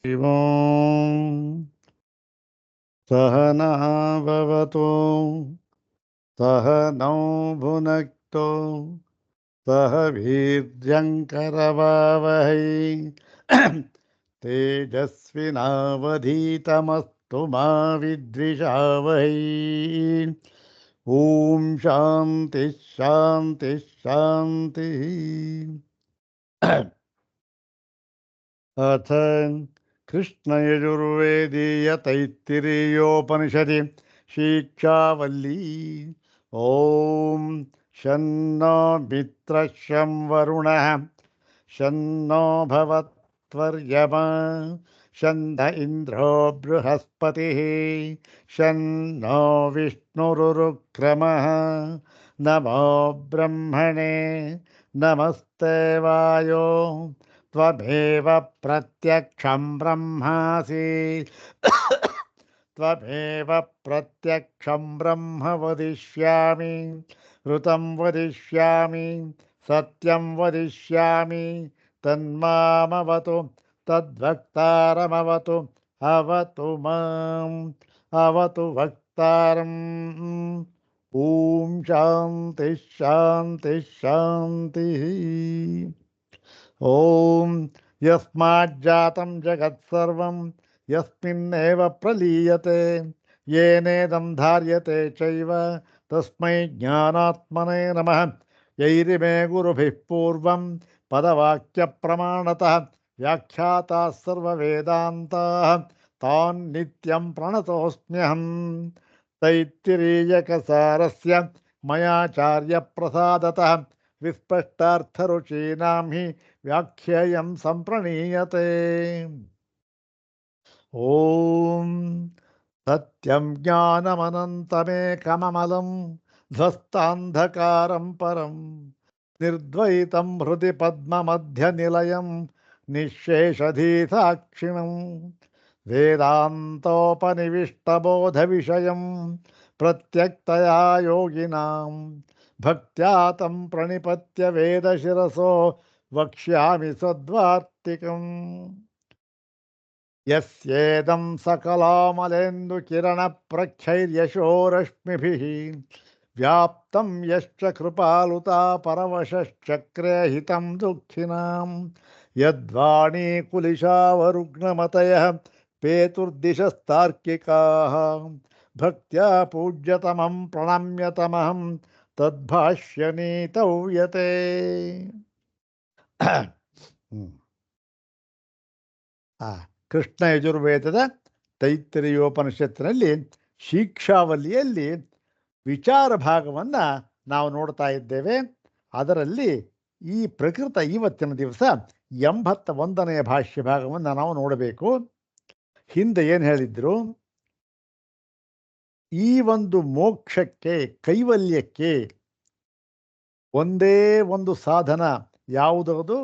शिवं सहना भवतु सहनौ भुनक्तु सह वीर्यङ्करवावहै तेजस्विनावधीतमस्तु मा विद्विषावहै। ॐ शान्ति शान्ति शान्तिः। अथ कृष्णयजुर्वेदीय तैत्तिरीयोपनिषदि शिक्षावल्ली। ॐ शन्नो मित्रः शं वरुणः शन्नो भवत्वर्यमा शन्ध इन्द्रो बृहस्पतिः शन्नो विष्णुरुरुक्रमः नमो ब्रह्मणे नमस्ते वायो त्वमेव प्रत्यक्षं ब्रह्मासि त्वमेव प्रत्यक्षं ब्रह्म वदिष्यामि ऋतं वदिष्यामि सत्यं वदिष्यामि तन्मामवतु तद्वक्तारमवतु अवतु माम् अवतु वक्तारम्। ॐ शान्ति शान्ति शान्तिः। ॐ यस्माज्जातं जगत्सर्वं यस्मिन्नेव प्रलीयते येनेदं धार्यते चैव तस्मै ज्ञानात्मने नमः। यैरिमे गुरुभिः पूर्वं पदवाक्यप्रमाणतः व्याख्याताः सर्ववेदान्ताः तान् नित्यं प्रणतोऽस्म्यहम्। तैत्तिरीयकसारस्य मयाचार्यप्रसादतः विस्पष्टार्थरुचीनां हि व्याख्येयं सम्प्रणीयते। ॐ सत्यं ज्ञानमनन्तमेकममलं ध्वस्तान्धकारं परं निर्द्वैतं हृदि पद्ममध्यनिलयं निःशेषधीसाक्षिणं वेदान्तोपनिविष्टबोधविषयं प्रत्यक्तया योगिनां भक्त्या तं प्रणिपत्य वेदशिरसो वक्ष्यामि सद्वार्तिकम्। यस्येदं सकलामलेन्दुकिरणप्रख्यैर्यशो रश्मिभिः व्याप्तं यश्च कृपालुता परवशश्चक्रे हितं दुःखिनां यद्वाणीकुलिशावरुग्णमतयः पेतुर्दिशस्तार्किकाः भक्त्या पूज्यतमं प्रणम्यतमहं तद्भाष्यनीतौ यते। ಕೃಷ್ಣ ಯಜುರ್ವೇದದ ತೈತ್ತಿರೀಯೋಪನಿಷತ್ತಿನಲ್ಲಿ ಶಿಕ್ಷಾವಲ್ಲಿಯಲ್ಲಿ ವಿಚಾರ ಭಾಗವನ್ನು ನಾವು ನೋಡ್ತಾ ಇದ್ದೇವೆ. ಅದರಲ್ಲಿ ಈ ಪ್ರಕೃತ ಇವತ್ತಿನ ದಿವಸ 81ನೆಯ ಭಾಷ್ಯ ಭಾಗವನ್ನು ನಾವು ನೋಡಬೇಕು. ಹಿಂದೆ ಏನು ಹೇಳಿದ್ರು, ಈ ಒಂದು ಮೋಕ್ಷಕ್ಕೆ ಕೈವಲ್ಯಕ್ಕೆ ಒಂದೇ ಒಂದು ಸಾಧನ ಯಾವುದದು?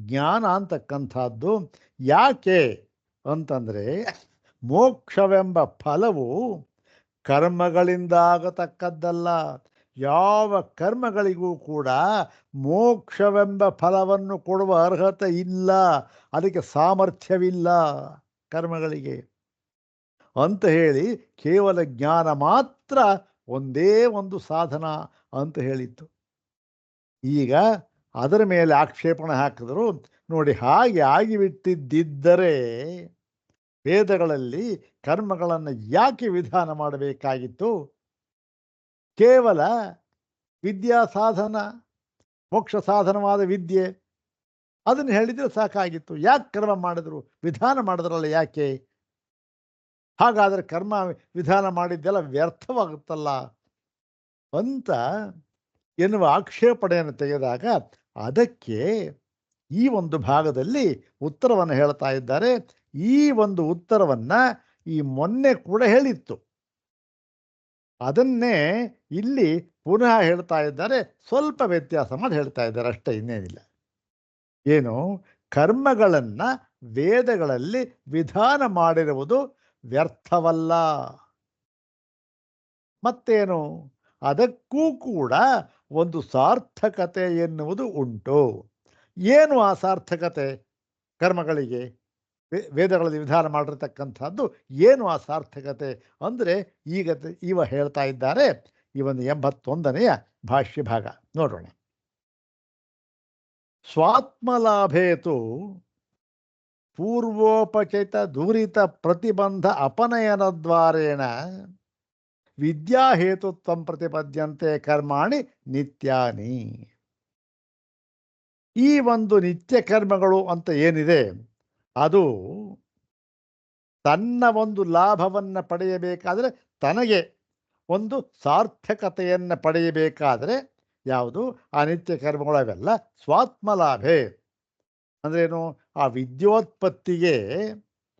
ಜ್ಞಾನ ಅಂತಕ್ಕಂಥದ್ದು. ಯಾಕೆ ಅಂತಂದರೆ ಮೋಕ್ಷವೆಂಬ ಫಲವು ಕರ್ಮಗಳಿಂದ ಆಗತಕ್ಕದ್ದಲ್ಲ. ಯಾವ ಕರ್ಮಗಳಿಗೂ ಕೂಡ ಮೋಕ್ಷವೆಂಬ ಫಲವನ್ನು ಕೊಡುವ ಅರ್ಹತೆ ಇಲ್ಲ, ಅದಕ್ಕೆ ಸಾಮರ್ಥ್ಯವಿಲ್ಲ ಕರ್ಮಗಳಿಗೆ ಅಂತ ಹೇಳಿ ಕೇವಲ ಜ್ಞಾನ ಮಾತ್ರ ಒಂದೇ ಒಂದು ಸಾಧನ ಅಂತ ಹೇಳಿತ್ತು. ಈಗ ಅದರ ಮೇಲೆ ಆಕ್ಷೇಪಣೆ ಹಾಕಿದ್ರು. ನೋಡಿ, ಹಾಗೆ ಆಗಿಬಿಟ್ಟಿದ್ದರೆ ವೇದಗಳಲ್ಲಿ ಕರ್ಮಗಳನ್ನು ಯಾಕೆ ವಿಧಾನ ಮಾಡಬೇಕಾಗಿತ್ತು? ಕೇವಲ ವಿದ್ಯಾ ಸಾಧನ, ಮೋಕ್ಷ ಸಾಧನವಾದ ವಿದ್ಯೆ ಅದನ್ನು ಹೇಳಿದರೆ ಸಾಕಾಗಿತ್ತು. ಯಾಕೆ ಕರ್ಮ ಮಾಡಿದ್ರು? ವಿಧಾನ ಮಾಡಿದ್ರಲ್ಲ, ಯಾಕೆ? ಹಾಗಾದರೆ ಕರ್ಮ ವಿಧಾನ ಮಾಡಿದ್ದೆಲ್ಲ ವ್ಯರ್ಥವಾಗುತ್ತಲ್ಲ ಅಂತ ಎನ್ನುವ ಆಕ್ಷೇಪಣೆಯನ್ನು ತೆಗೆದಾಗ ಅದಕ್ಕೆ ಈ ಒಂದು ಭಾಗದಲ್ಲಿ ಉತ್ತರವನ್ನು ಹೇಳ್ತಾ ಇದ್ದಾರೆ. ಈ ಒಂದು ಉತ್ತರವನ್ನು ಈ ಮೊನ್ನೆ ಕೂಡ ಹೇಳಿತ್ತು, ಅದನ್ನೇ ಇಲ್ಲಿ ಪುನಃ ಹೇಳ್ತಾ ಇದ್ದಾರೆ. ಸ್ವಲ್ಪ ವ್ಯತ್ಯಾಸ ಮಾಡಿ ಹೇಳ್ತಾ ಇದ್ದಾರೆ ಅಷ್ಟೇ, ಇನ್ನೇನಿಲ್ಲ. ಏನು? ಕರ್ಮಗಳನ್ನು ವೇದಗಳಲ್ಲಿ ವಿಧಾನ ಮಾಡಿರುವುದು ವ್ಯರ್ಥವಲ್ಲ. ಮತ್ತೇನು? ಅದಕ್ಕೂ ಕೂಡ ಒಂದು ಸಾರ್ಥಕತೆ ಎನ್ನುವುದು ಉಂಟು. ಏನು ಆ ಸಾರ್ಥಕತೆ ಕರ್ಮಗಳಿಗೆ? ವೇದಗಳಲ್ಲಿ ವಿಧಾನ ಮಾಡಿರ್ತಕ್ಕಂಥದ್ದು ಏನು ಆ ಸಾರ್ಥಕತೆ ಅಂದರೆ ಈಗ ಇವ ಹೇಳ್ತಾ ಇದ್ದಾರೆ ಈ ಒಂದು 81ನೆಯ ಭಾಷ್ಯ ಭಾಗ ನೋಡೋಣ. ಸ್ವಾತ್ಮಲಾಭೇತು ಪೂರ್ವೋಪಚಿತ ದೂರಿತ ಪ್ರತಿಬಂಧ ಅಪನಯನದ್ವಾರೇಣ ವಿದ್ಯಾಹೇತುತ್ವಂ ಪ್ರತಿಪದ್ಯಂತೆ ಕರ್ಮಾಣಿ ನಿತ್ಯಾನಿ. ಈ ಒಂದು ನಿತ್ಯ ಕರ್ಮಗಳು ಅಂತ ಏನಿದೆ ಅದು ತನ್ನ ಒಂದು ಲಾಭವನ್ನು ಪಡೆಯಬೇಕಾದರೆ, ತನಗೆ ಒಂದು ಸಾರ್ಥಕತೆಯನ್ನು ಪಡೆಯಬೇಕಾದರೆ ಯಾವುದು ಆ ನಿತ್ಯ ಕರ್ಮಗಳು ಅವೆಲ್ಲ ಸ್ವಾತ್ಮಲಾಭೆ ಅಂದ್ರೇನು, ಆ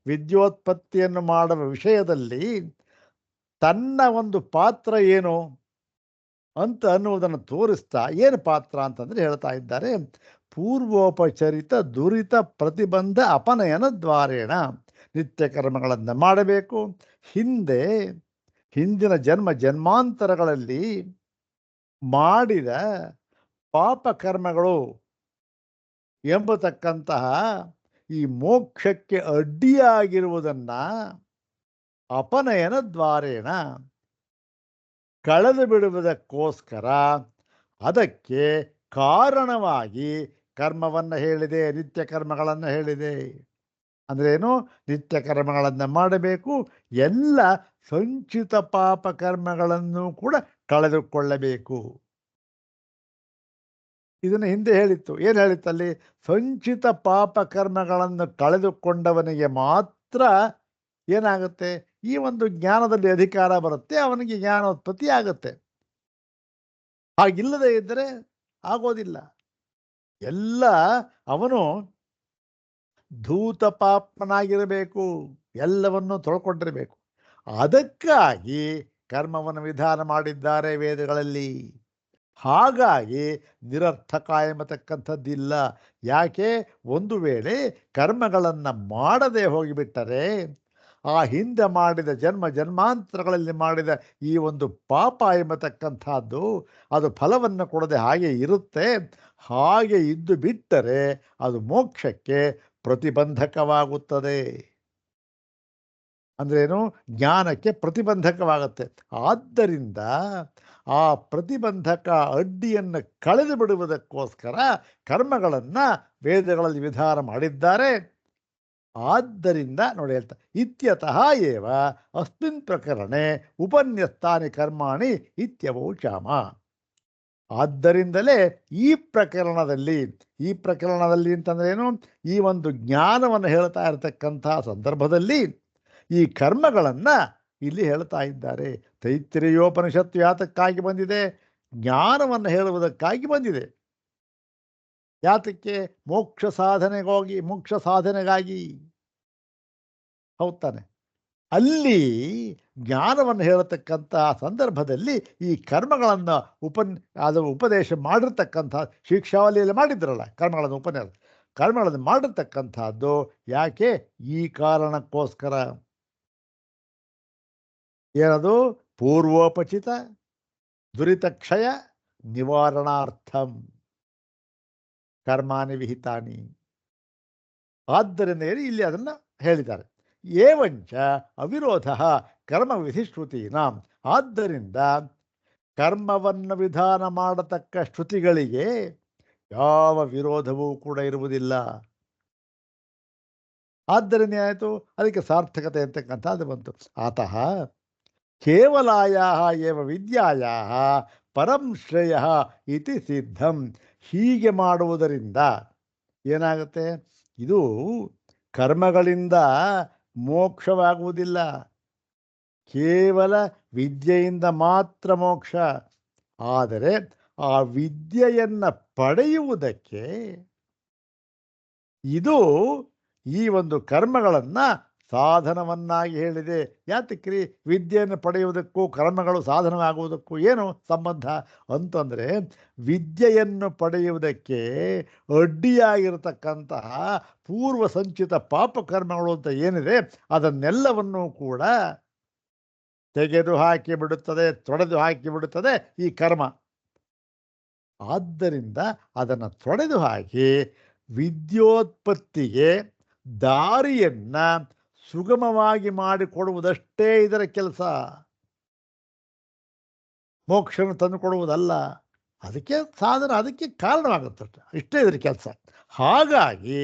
ವಿದ್ಯೋತ್ಪತ್ತಿಯನ್ನು ಮಾಡುವ ವಿಷಯದಲ್ಲಿ ತನ್ನ ಒಂದು ಪಾತ್ರ ಏನು ಅಂತ ಅನ್ನುವುದನ್ನು ತೋರಿಸ್ತಾ, ಏನು ಪಾತ್ರ ಅಂತಂದರೆ ಹೇಳ್ತಾ ಇದ್ದಾರೆ, ಪೂರ್ವೋಪಚರಿತ ದುರಿತ ಪ್ರತಿಬಂಧ ಅಪನಯನ ದ್ವಾರೇಣ ನಿತ್ಯ ಕರ್ಮಗಳನ್ನು ಮಾಡಬೇಕು. ಹಿಂದಿನ ಜನ್ಮಾಂತರಗಳಲ್ಲಿ ಮಾಡಿದ ಪಾಪಕರ್ಮಗಳು ಎಂಬತಕ್ಕಂತಹ ಈ ಮೋಕ್ಷಕ್ಕೆ ಅಡ್ಡಿಯಾಗಿರುವುದನ್ನು ಅಪನಯನ ದ್ವಾರೇಣ ಕಳೆದು ಬಿಡುವುದಕ್ಕೋಸ್ಕರ ಅದಕ್ಕೆ ಕಾರಣವಾಗಿ ಕರ್ಮವನ್ನು ಹೇಳಿದೆ, ನಿತ್ಯ ಕರ್ಮಗಳನ್ನು ಹೇಳಿದೆ. ಅಂದ್ರೇನು, ನಿತ್ಯ ಕರ್ಮಗಳನ್ನು ಮಾಡಬೇಕು, ಎಲ್ಲ ಸಂಚಿತ ಪಾಪ ಕರ್ಮಗಳನ್ನು ಕೂಡ ಕಳೆದುಕೊಳ್ಳಬೇಕು. ಇದನ್ನು ಹಿಂದೆ ಹೇಳಿತ್ತು. ಏನು ಹೇಳಿತ್ತಲ್ಲಿ? ಸಂಚಿತ ಪಾಪ ಕರ್ಮಗಳನ್ನು ಕಳೆದುಕೊಂಡವನಿಗೆ ಮಾತ್ರ ಏನಾಗುತ್ತೆ, ಈ ಒಂದು ಜ್ಞಾನದಲ್ಲಿ ಅಧಿಕಾರ ಬರುತ್ತೆ, ಅವನಿಗೆ ಜ್ಞಾನೋತ್ಪತ್ತಿ ಆಗುತ್ತೆ. ಹಾಗಿಲ್ಲದೆ ಇದ್ದರೆ ಆಗೋದಿಲ್ಲ. ಎಲ್ಲ ಅವನು ಧೂತ ಪಾಪನಾಗಿರಬೇಕು, ಎಲ್ಲವನ್ನು ತೊಳ್ಕೊಂಡಿರಬೇಕು. ಅದಕ್ಕಾಗಿ ಕರ್ಮವನ್ನು ವಿಧಾನ ಮಾಡಿದ್ದಾರೆ ವೇದಗಳಲ್ಲಿ. ಹಾಗಾಗಿ ನಿರರ್ಥಕ ಎಂಬತಕ್ಕಂಥದ್ದಿಲ್ಲ. ಯಾಕೆ? ಒಂದು ವೇಳೆ ಕರ್ಮಗಳನ್ನು ಮಾಡದೆ ಹೋಗಿಬಿಟ್ಟರೆ ಆ ಹಿಂದೆ ಮಾಡಿದ ಜನ್ಮಾಂತರಗಳಲ್ಲಿ ಮಾಡಿದ ಈ ಒಂದು ಪಾಪ ಎಂಬತಕ್ಕಂಥದ್ದು ಅದು ಫಲವನ್ನು ಕೊಡದೆ ಹಾಗೆ ಇರುತ್ತೆ. ಹಾಗೆ ಇದ್ದು ಬಿಟ್ಟರೆ ಅದು ಮೋಕ್ಷಕ್ಕೆ ಪ್ರತಿಬಂಧಕವಾಗುತ್ತದೆ. ಅಂದ್ರೇನು? ಜ್ಞಾನಕ್ಕೆ ಪ್ರತಿಬಂಧಕವಾಗುತ್ತೆ. ಆದ್ದರಿಂದ ಆ ಪ್ರತಿಬಂಧಕ ಅಡ್ಡಿಯನ್ನು ಕಳೆದು ಬಿಡುವುದಕ್ಕೋಸ್ಕರ ಕರ್ಮಗಳನ್ನು ವೇದಗಳಲ್ಲಿ ವಿಧಾನ ಮಾಡಿದ್ದಾರೆ. ಆದ್ದರಿಂದ ನೋಡಿ ಹೇಳ್ತಾ, ಇತ್ಯತಃ ಏವ ಅಸ್ಮಿನ್ ಪ್ರಕರಣೆ ಉಪನ್ಯಸ್ತಾನಿ ಕರ್ಮಾಣಿ ಇತ್ಯವೋಚಾಮ. ಆದ್ದರಿಂದಲೇ ಈ ಪ್ರಕರಣದಲ್ಲಿ ಅಂತಂದ್ರೇನು, ಈ ಒಂದು ಜ್ಞಾನವನ್ನು ಹೇಳ್ತಾ ಇರತಕ್ಕಂತಹ ಸಂದರ್ಭದಲ್ಲಿ ಈ ಕರ್ಮಗಳನ್ನು ಇಲ್ಲಿ ಹೇಳ್ತಾ ಇದ್ದಾರೆ. ತೈತ್ರೇಯೋಪನಿಷತ್ತು ಯಾತಕ್ಕಾಗಿ ಬಂದಿದೆ? ಜ್ಞಾನವನ್ನು ಹೇಳುವುದಕ್ಕಾಗಿ ಬಂದಿದೆ. ಯಾತಕ್ಕೆ? ಮೋಕ್ಷ ಸಾಧನೆಗಾಗಿ. ಹೌದು ತಾನೆ? ಅಲ್ಲಿ ಜ್ಞಾನವನ್ನು ಹೇಳತಕ್ಕಂತಹ ಸಂದರ್ಭದಲ್ಲಿ ಈ ಕರ್ಮಗಳನ್ನು ಉಪದೇಶ ಮಾಡಿರ್ತಕ್ಕಂಥ ಶಿಕ್ಷಾವಲಿಯಲ್ಲಿ ಮಾಡಿದ್ರಲ್ಲ, ಕರ್ಮಗಳನ್ನು ಮಾಡಿರ್ತಕ್ಕಂಥದ್ದು ಯಾಕೆ? ಈ ಕಾರಣಕ್ಕೋಸ್ಕರ. ಏನದು? ಪೂರ್ವೋಪಚಿತ ದುರಿತಕ್ಷಯ ನಿವಾರಣಾರ್ಥಂ ಕರ್ಮಾನಿ ವಿಹಿತಾನಿ. ಆದ್ದರಿಂದ ಇಲ್ಲಿ ಅದನ್ನು ಹೇಳಿದ್ದಾರೆ. ಏವಂಚ ಅವಿರೋಧ ಕರ್ಮ ವಿಧಿಶ್ರುತೀನಾಂ. ಆದ್ದರಿಂದ ಕರ್ಮವನ್ನು ವಿಧಾನ ಮಾಡತಕ್ಕ ಶ್ರುತಿಗಳಿಗೆ ಯಾವ ವಿರೋಧವೂ ಕೂಡ ಇರುವುದಿಲ್ಲ. ಆದ್ದರಿಂದ ಏನಾಯಿತು? ಅದಕ್ಕೆ ಸಾರ್ಥಕತೆ ಅಂತಕ್ಕಂಥದ್ದು ಬಂತು. ಆತಃ ಕೇವಲಾಯಾಹ ಏವ ವಿದ್ಯಾಯಾಹ ಪರಂ ಶ್ರೇಯ ಇತಿ ಸಿದ್ಧಂ. ಹೀಗೆ ಮಾಡುವುದರಿಂದ ಏನಾಗುತ್ತೆ? ಇದು ಕರ್ಮಗಳಿಂದ ಮೋಕ್ಷವಾಗುವುದಿಲ್ಲ, ಕೇವಲ ವಿದ್ಯೆಯಿಂದ ಮಾತ್ರ ಮೋಕ್ಷ. ಆದರೆ ಆ ವಿದ್ಯೆಯನ್ನು ಪಡೆಯುವುದಕ್ಕೆ ಇದು ಈ ಒಂದು ಕರ್ಮಗಳನ್ನು ಸಾಧನವನ್ನಾಗಿ ಹೇಳಿದೆ. ಯಾತಕ್ರಿ? ವಿದ್ಯೆಯನ್ನು ಪಡೆಯುವುದಕ್ಕೂ ಕರ್ಮಗಳು ಸಾಧನವಾಗುವುದಕ್ಕೂ ಏನು ಸಂಬಂಧ ಅಂತಂದರೆ, ವಿದ್ಯೆಯನ್ನು ಪಡೆಯುವುದಕ್ಕೆ ಅಡ್ಡಿಯಾಗಿರತಕ್ಕಂತಹ ಪೂರ್ವ ಸಂಚಿತ ಪಾಪಕರ್ಮಗಳು ಅಂತ ಏನಿದೆ ಅದನ್ನೆಲ್ಲವನ್ನೂ ಕೂಡ ತೆಗೆದು ಹಾಕಿಬಿಡುತ್ತದೆ, ತೊಡೆದು ಹಾಕಿಬಿಡುತ್ತದೆ ಈ ಕರ್ಮ. ಆದ್ದರಿಂದ ಅದನ್ನು ತೊಡೆದು ಹಾಕಿ ವಿದ್ಯೋತ್ಪತ್ತಿಗೆ ದಾರಿಯನ್ನ ಸುಗಮವಾಗಿ ಮಾಡಿಕೊಡುವುದಷ್ಟೇ ಇದರ ಕೆಲಸ. ಮೋಕ್ಷವನ್ನು ತಂದುಕೊಡುವುದಲ್ಲ. ಅದಕ್ಕೆ ಸಾಧನ, ಅದಕ್ಕೆ ಕಾರಣವಾಗುತ್ತಷ್ಟೆ, ಇಷ್ಟೇ ಇದರ ಕೆಲಸ. ಹಾಗಾಗಿ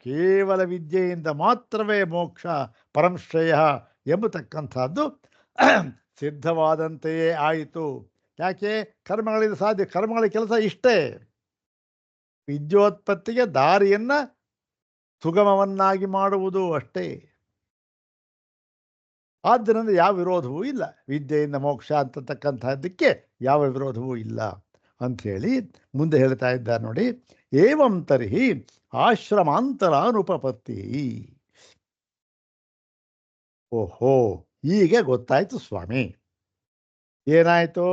ಕೇವಲ ವಿದ್ಯೆಯಿಂದ ಮಾತ್ರವೇ ಮೋಕ್ಷ ಪರಂಶ್ರೇಯ ಎಂಬತಕ್ಕಂಥದ್ದು ಸಿದ್ಧವಾದಂತೆಯೇ ಆಯಿತು. ಯಾಕೆ? ಕರ್ಮಗಳಿಂದ ಸಾಧ್ಯ. ಕರ್ಮಗಳ ಕೆಲಸ ಇಷ್ಟೇ, ವಿದ್ಯೋತ್ಪತ್ತಿಗೆ ದಾರಿಯನ್ನು ಸುಗಮವನ್ನಾಗಿ ಮಾಡುವುದು ಅಷ್ಟೇ. ಆದ್ದರಿಂದ ಯಾವ ವಿರೋಧವೂ ಇಲ್ಲ. ವಿದ್ಯೆಯಿಂದ ಮೋಕ್ಷ ಅಂತಕ್ಕಂಥದ್ದಕ್ಕೆ ಯಾವ ವಿರೋಧವೂ ಇಲ್ಲ ಅಂಥೇಳಿ ಮುಂದೆ ಹೇಳ್ತಾ ಇದ್ದಾರೆ ನೋಡಿ. ಏವಂ ತರ್ಹಿ ಆಶ್ರಮಾಂತರಾನುಪಪತ್ತಿ. ಓಹೋ, ಹೀಗೆ ಗೊತ್ತಾಯ್ತು ಸ್ವಾಮಿ. ಏನಾಯಿತು?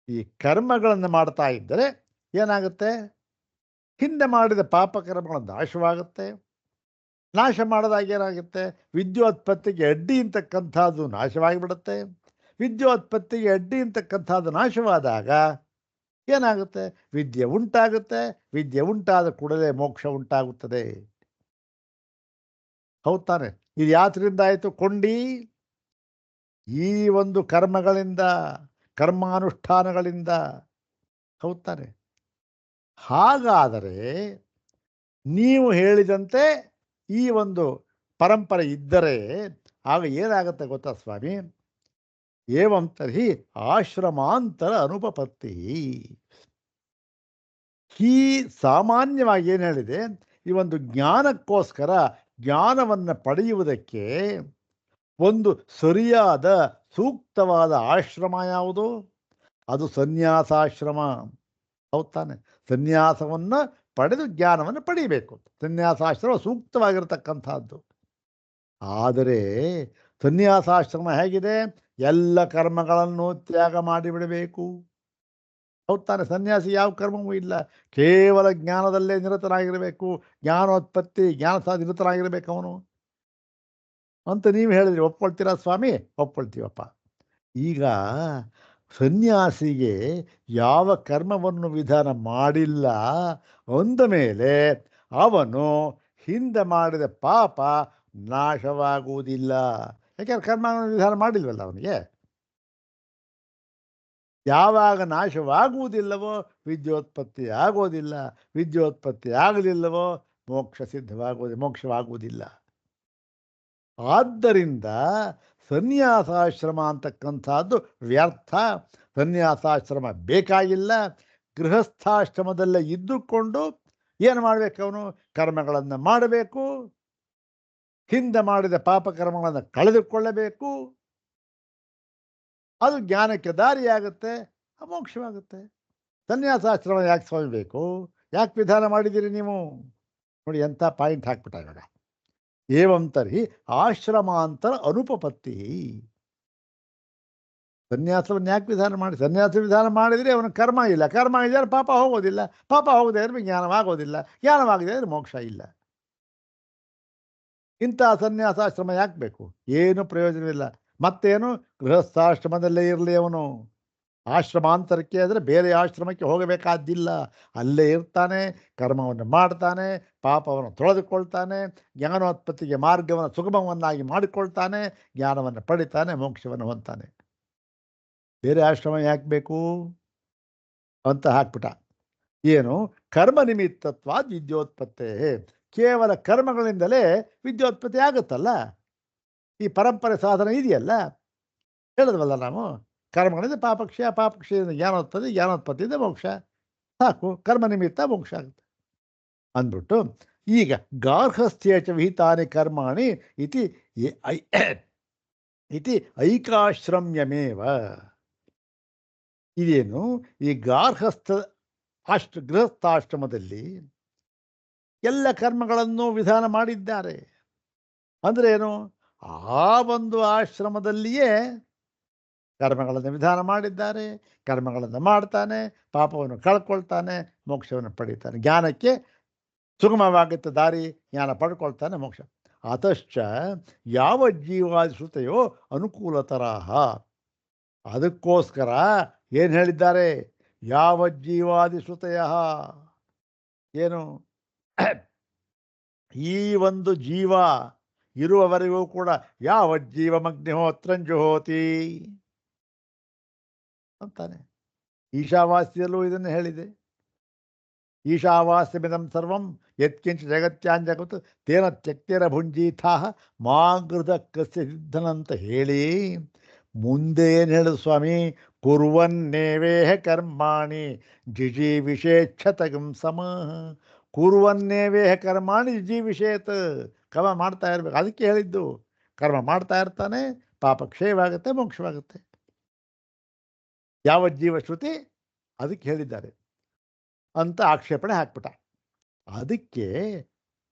ಈ ಕರ್ಮಗಳನ್ನು ಮಾಡ್ತಾ ಇದ್ದರೆ ಏನಾಗುತ್ತೆ? ಹಿಂದೆ ಮಾಡಿದ ಪಾಪಕರ್ಮಗಳ ನಾಶವಾಗುತ್ತೆ. ನಾಶ ಮಾಡಿದಾಗ ಏನಾಗುತ್ತೆ? ವಿದ್ಯೋತ್ಪತ್ತಿಗೆ ಅಡ್ಡಿ ಅಂತಕ್ಕಂಥದ್ದು ನಾಶವಾಗಿಬಿಡುತ್ತೆ. ವಿದ್ಯೋತ್ಪತ್ತಿಗೆ ಅಡ್ಡಿ ಅಂತಕ್ಕಂಥದ್ದು ನಾಶವಾದಾಗ ಏನಾಗುತ್ತೆ? ವಿದ್ಯೆ ಉಂಟಾಗುತ್ತೆ. ವಿದ್ಯೆ ಉಂಟಾದ ಕೂಡಲೇ ಮೋಕ್ಷ ಉಂಟಾಗುತ್ತದೆ. ಹೌದು ತಾನೆ? ಇದು ಯಾತ್ರಿಂದ ಆಯಿತು? ಕೊಂಡಿ ಈ ಒಂದು ಕರ್ಮಗಳಿಂದ, ಕರ್ಮಾನುಷ್ಠಾನಗಳಿಂದ. ಹೌದು ತಾನೆ? ಹಾಗಾದರೆ ನೀವು ಹೇಳಿದಂತೆ ಈ ಒಂದು ಪರಂಪರೆ ಇದ್ದರೆ ಆಗ ಏನಾಗುತ್ತೆ ಗೊತ್ತಾ ಸ್ವಾಮಿ? ಏವಂ ತರ್ಹಿ ಆಶ್ರಮಾಂತರ ಅನುಪಪತ್ತಿ. ಈ ಸಾಮಾನ್ಯವಾಗಿ ಏನು ಹೇಳಿದೆ? ಈ ಒಂದು ಜ್ಞಾನಕ್ಕೋಸ್ಕರ, ಜ್ಞಾನವನ್ನು ಪಡೆಯುವುದಕ್ಕೆ ಒಂದು ಸರಿಯಾದ ಸೂಕ್ತವಾದ ಆಶ್ರಮ ಯಾವುದು? ಅದು ಸನ್ಯಾಸಾಶ್ರಮ. ಹೌದು ತಾನೆ? ಸನ್ಯಾಸವನ್ನು ಪಡೆದು ಜ್ಞಾನವನ್ನು ಪಡೆಯಬೇಕು. ಸನ್ಯಾಸಾಶ್ರಮ ಸೂಕ್ತವಾಗಿರತಕ್ಕಂಥದ್ದು. ಆದರೆ ಸನ್ಯಾಸಾಶ್ರಮ ಹೇಗಿದೆ? ಎಲ್ಲ ಕರ್ಮಗಳನ್ನು ತ್ಯಾಗ ಮಾಡಿಬಿಡಬೇಕು. ಹೌದು ತಾನೆ? ಸನ್ಯಾಸಿ ಯಾವ ಕರ್ಮವೂ ಇಲ್ಲ, ಕೇವಲ ಜ್ಞಾನದಲ್ಲೇ ನಿರತನಾಗಿರಬೇಕು. ಜ್ಞಾನೋತ್ಪತ್ತಿ, ಜ್ಞಾನ ಸಹ ನಿರತನಾಗಿರಬೇಕು ಅವನು ಅಂತ ನೀವು ಹೇಳಿದ್ರಿ. ಒಪ್ಕೊಳ್ತೀರಾ ಸ್ವಾಮಿ? ಒಪ್ಕೊಳ್ತೀವಪ್ಪ. ಈಗ ಸನ್ಯಾಸಿಗೆ ಯಾವ ಕರ್ಮವನ್ನು ವಿಧಾನ ಮಾಡಿಲ್ಲ ಅಂದ ಮೇಲೆ ಅವನು ಹಿಂದೆ ಮಾಡಿದ ಪಾಪ ನಾಶವಾಗುವುದಿಲ್ಲ. ಯಾಕೆಂದ್ರೆ ಕರ್ಮವನ್ನು ವಿಧಾನ ಮಾಡಿಲ್ವಲ್ಲ ಅವನಿಗೆ. ಯಾವಾಗ ನಾಶವಾಗುವುದಿಲ್ಲವೋ ವಿದ್ಯೋತ್ಪತ್ತಿ ಆಗೋದಿಲ್ಲ. ವಿದ್ಯೋತ್ಪತ್ತಿ ಆಗಲಿಲ್ಲವೋ ಮೋಕ್ಷವಾಗುವುದಿಲ್ಲ. ಆದ್ದರಿಂದ ಸನ್ಯಾಸಾಶ್ರಮ ಅಂತಕ್ಕಂಥದ್ದು ವ್ಯರ್ಥ. ಸನ್ಯಾಸಾಶ್ರಮ ಬೇಕಾಗಿಲ್ಲ. ಗೃಹಸ್ಥಾಶ್ರಮದಲ್ಲೇ ಇದ್ದುಕೊಂಡು ಏನು ಮಾಡಬೇಕು? ಅವನು ಕರ್ಮಗಳನ್ನು ಮಾಡಬೇಕು. ಹಿಂದೆ ಮಾಡಿದ ಪಾಪಕರ್ಮಗಳನ್ನು ಕಳೆದುಕೊಳ್ಳಬೇಕು. ಅದು ಜ್ಞಾನಕ್ಕೆ ದಾರಿಯಾಗುತ್ತೆ, ಮೋಕ್ಷವಾಗುತ್ತೆ. ಸನ್ಯಾಸಾಶ್ರಮ ಯಾಕೆ ಸ್ವಾಮಿ ಬೇಕು? ಯಾಕೆ ವಿಧಾನ ಮಾಡಿದ್ದೀರಿ ನೀವು? ನೋಡಿ ಎಂಥ ಪಾಯಿಂಟ್ ಹಾಕ್ಬಿಟ್ಟ ಇವಾಗ. ಏವಂ ತರ್ಹಿ ಆಶ್ರಮಾಂತರ ಅನುಪಪತ್ತಿ. ಸನ್ಯಾಸವನ್ನು ಯಾಕೆ ವಿಧಾನ ಮಾಡಿ? ಸನ್ಯಾಸ ವಿಧಾನ ಮಾಡಿದರೆ ಅವನ ಕರ್ಮ ಇಲ್ಲ. ಕರ್ಮ ಇದ್ದರೆ ಪಾಪ ಹೋಗೋದಿಲ್ಲ. ಪಾಪ ಹೋಗದೆ ಅಂದರೆ ಜ್ಞಾನವಾಗೋದಿಲ್ಲ. ಜ್ಞಾನವಾಗಿದೆ ಅಂದರೆ ಮೋಕ್ಷ ಇಲ್ಲ. ಇಂಥ ಸನ್ಯಾಸಾಶ್ರಮ ಯಾಕೆ ಬೇಕು? ಏನು ಪ್ರಯೋಜನವಿಲ್ಲ. ಮತ್ತೇನು? ಗೃಹಸ್ಥಾಶ್ರಮದಲ್ಲೇ ಇರಲಿ ಅವನು. ಆಶ್ರಮಾಂತರಕ್ಕೆ ಅಂದರೆ ಬೇರೆ ಆಶ್ರಮಕ್ಕೆ ಹೋಗಬೇಕಾದ್ದಿಲ್ಲ. ಅಲ್ಲೇ ಇರ್ತಾನೆ, ಕರ್ಮವನ್ನು ಮಾಡ್ತಾನೆ, ಪಾಪವನ್ನು ತೊಳೆದುಕೊಳ್ತಾನೆ, ಜ್ಞಾನೋತ್ಪತ್ತಿಗೆ ಮಾರ್ಗವನ್ನು ಸುಗಮವನ್ನಾಗಿ ಮಾಡಿಕೊಳ್ತಾನೆ, ಜ್ಞಾನವನ್ನು ಪಡಿತಾನೆ, ಮೋಕ್ಷವನ್ನು ಹೊಂದ್ತಾನೆ. ಬೇರೆ ಆಶ್ರಮ ಯಾಕೆ ಬೇಕು ಅಂತ ಹಾಕ್ಬಿಟ್ಟ. ಏನು? ಕರ್ಮ ನಿಮಿತ್ತತ್ವಾದ್ ವಿದ್ಯೋತ್ಪತ್ತೇ. ಕೇವಲ ಕರ್ಮಗಳಿಂದಲೇ ವಿದ್ಯೋತ್ಪತ್ತಿ ಆಗುತ್ತಲ್ಲ. ಈ ಪರಂಪರೆ ಸಾಧನ ಇದೆಯಲ್ಲ, ಹೇಳಿದ್ವಲ್ಲ ನಾವು. ಕರ್ಮಗಳಿಂದ ಪಾಪಕ್ಷಯ, ಪಾಪಕ್ಷಯದಿಂದ ಜ್ಞಾನೋತ್ಪತ್ತಿ, ಜ್ಞಾನೋತ್ಪತ್ತಿಯಿಂದ ಮೋಕ್ಷ. ಸಾಕು, ಕರ್ಮ ನಿಮಿತ್ತ ಮೋಕ್ಷ ಆಗುತ್ತೆ ಅಂದ್ಬಿಟ್ಟು ಈಗ ಗಾರ್ಹಸ್ಥ್ಯೇಚ ವಿಹಿತಾನಿ ಕರ್ಮಾಣಿ ಇತಿ ಐಕಾಶ್ರಮ್ಯಮೇವ. ಇದೇನು? ಈ ಗೃಹಸ್ಥಾಶ್ರಮದಲ್ಲಿ ಎಲ್ಲ ಕರ್ಮಗಳನ್ನು ವಿಧಾನ ಮಾಡಿದ್ದಾರೆ. ಅಂದರೆ ಏನು? ಆ ಒಂದು ಆಶ್ರಮದಲ್ಲಿಯೇ ಕರ್ಮಗಳನ್ನು ವಿಧಾನ ಮಾಡಿದ್ದಾರೆ. ಕರ್ಮಗಳನ್ನು ಮಾಡ್ತಾನೆ, ಪಾಪವನ್ನು ಕಳ್ಕೊಳ್ತಾನೆ, ಮೋಕ್ಷವನ್ನು ಪಡೀತಾನೆ. ಜ್ಞಾನಕ್ಕೆ ಸುಗಮವಾಗುತ್ತೆ ದಾರಿ, ಜ್ಞಾನ ಪಡ್ಕೊಳ್ತಾನೆ, ಮೋಕ್ಷ. ಅತಶ್ಚ ಯಾವ ಜೀವಾದಿಶ್ರುತೆಯೋ ಅನುಕೂಲತರಾಹ. ಅದಕ್ಕೋಸ್ಕರ ಏನು ಹೇಳಿದ್ದಾರೆ? ಯಾವ ಜೀವಾದಿಶ್ರುತೆಯ ಏನು? ಈ ಒಂದು ಜೀವ ಇರುವವರೆಗೂ ಕೂಡ ಯಾವ ಜೀವಮಗ್ನಿಹೋತ್ರಂಜುಹೋತಿ ಅಂತಾನೆ. ಈಶಾವಾಸ್ಯದಲ್ಲೂ ಇದನ್ನು ಹೇಳಿದೆ. ಈಶಾವಾಸ್ಯಮಿದಂ ಸರ್ವಂ ಯತ್ಕಿಂಚ ಜಗತ್ಯಾಂಜಗತ್ ತೇನ ತ್ಯಕ್ತೇನ ಭುಂಜೀಥಾಹ ಮಾಗೃಧ ಕಸ್ಯ ಸಿದ್ಧನಂತ ಹೇಳಿ ಮುಂದೆ ಏನು ಹೇಳಿದ್ರು ಸ್ವಾಮಿ? ಕುರ್ವನ್ನೇವೇಹ ಕರ್ಮಾಣಿ ಜಿಜೀವಿಷೇಚ್ಛತಗಂ ಸಮಃ. ಕುರ್ವನ್ನೇವೇಹ ಕರ್ಮಾಣಿ ಜಿಜೀವಿಷೇತ್. ಕರ್ಮ ಮಾಡ್ತಾ ಇರ್ಬೇಕು. ಅದಕ್ಕೆ ಹೇಳಿದ್ದು ಕರ್ಮ ಮಾಡ್ತಾ ಇರ್ತಾನೆ, ಪಾಪ ಕ್ಷಯವಾಗುತ್ತೆ, ಮೋಕ್ಷವಾಗುತ್ತೆ. ಯಾವ ಜೀವ ಶ್ರುತಿ ಅದಕ್ಕೆ ಹೇಳಿದ್ದಾರೆ ಅಂತ ಆಕ್ಷೇಪಣೆ ಹಾಕ್ಬಿಟ್ಟ. ಅದಕ್ಕೆ